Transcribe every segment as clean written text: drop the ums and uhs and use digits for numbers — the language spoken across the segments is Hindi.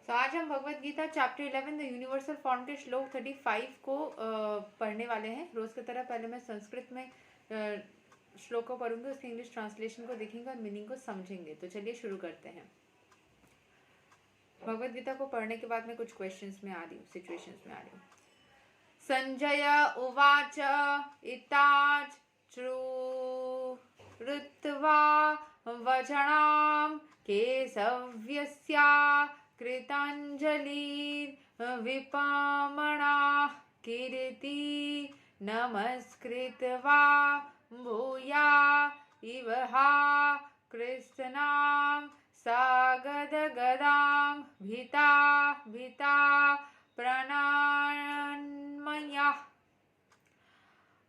तो आज हम Bhagavad Gita chapter 11 the universal form के श्लोक 35 को पढ़ने वाले हैं। रोज की तरह पहले मैं संस्कृत में श्लोक को पढ़ूंगी, उसके इंग्लिश ट्रांसलेशन को देखेंगे और मीनिंग को समझेंगे। तो चलिए शुरू करते हैं। भगवत गीता को पढ़ने के बाद मैं कुछ क्वेश्चंस में आ रही हूँ, सिचुएशंस में आ रही हूँ। संजय उवाच इत्ताच्रुत्वा वचनां केशव्यस्या कृताञ्जलिर्विपामणा कीर्ति नमस्कृत्वा भूया इव हा कृष्णां सागदगदां भीता pranamaya.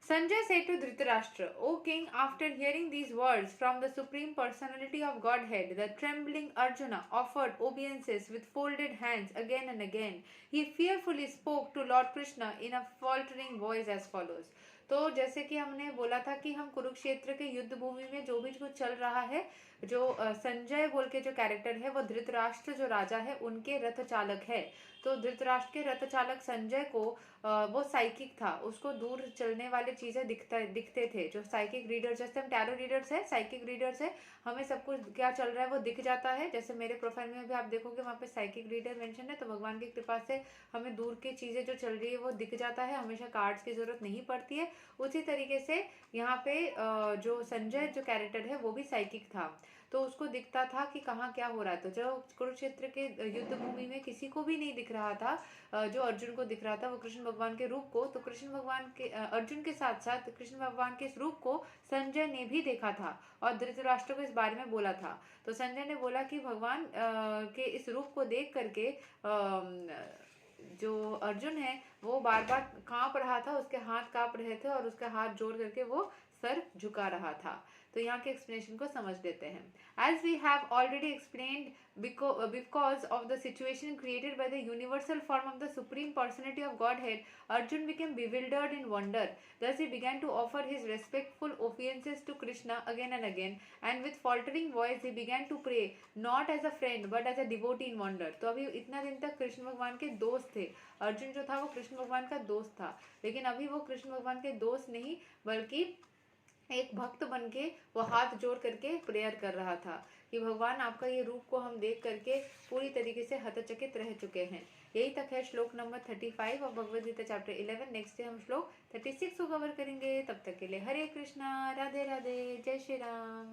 Sanjay said to Dhritarashtra, O king, after hearing these words from the Supreme Personality of Godhead, the trembling Arjuna offered obeisances with folded hands again and again. He fearfully spoke to Lord Krishna in a faltering voice as follows. तो जैसे कि हमने बोला था कि हम कुरुक्षेत्र के युद्ध भूमि में जो भी कुछ चल रहा है, जो संजय बोल के जो कैरेक्टर है वो धृतराष्ट्र जो राजा है उनके रथ चालक है। तो धृतराष्ट्र के रथ चालक संजय को वो साइकिक था, उसको दूर चलने वाले चीजें दिखते थे। जो साइकिक रीडर, जैसे हम टैरो रीडर्स है, साइकिक रीडर्स है, हमें सब कुछ क्या चल रहा है वो दिख जाता है। जैसे मेरे प्रोफाइल में भी आप देखोगे वहाँ पे साइकिक रीडर मेंशन है। तो भगवान की कृपा से हमें दूर की चीजें जो चल रही है वो दिख जाता है, हमेशा कार्ड्स की जरूरत नहीं पड़ती है। उसी तरीके से यहाँ पे जो संजय जो कैरेक्टर है वो भी साइकिक था, तो उसको दिखता था कि कहाँ क्या हो रहा है। तो जो कुरुक्षेत्र के युद्ध भूमि में किसी को भी नहीं दिख रहा था, जो अर्जुन को दिख रहा था वो कृष्ण भगवान के रूप को। तो कृष्ण भगवान के अर्जुन के साथ साथ कृष्ण भगवान के इस रूप को संजय ने भी देखा था और धृतराष्ट्र को इस बारे में बोला था। तो संजय ने बोला कि भगवान के इस रूप को देख करके जो अर्जुन है वो बार बार कांप रहा था, उसके हाथ कांप रहे थे और उसका हाथ जोड़ करके वो सर झुका रहा था। तो यहाँ के एक्सप्लेनेशन को समझ लेते हैं। As we have already explained, because of the situation created by the universal form of the Supreme Personality of Godhead, Arjun became bewildered in wonder. Thus he began to offer his respectful obeisances to Krishna again and again, and with faltering voice he began to pray, not as a friend but as a devotee in wonder. तो अभी इतना दिन तक कृष्ण भगवान के दोस्त थे, अर्जुन जो था वो कृष्ण भगवान का दोस्त था, लेकिन अभी वो कृष्ण भगवान के दोस्त नहीं बल्कि एक भक्त बन के वो हाथ जोड़ करके प्रेयर कर रहा था कि भगवान आपका ये रूप को हम देख करके पूरी तरीके से हतचकित रह चुके हैं। यही तक है श्लोक नंबर 35 और Bhagavad Gita chapter 11। Next day हम श्लोक 36 को कवर करेंगे। तब तक के लिए हरे कृष्णा, राधे राधे, जय श्री राम।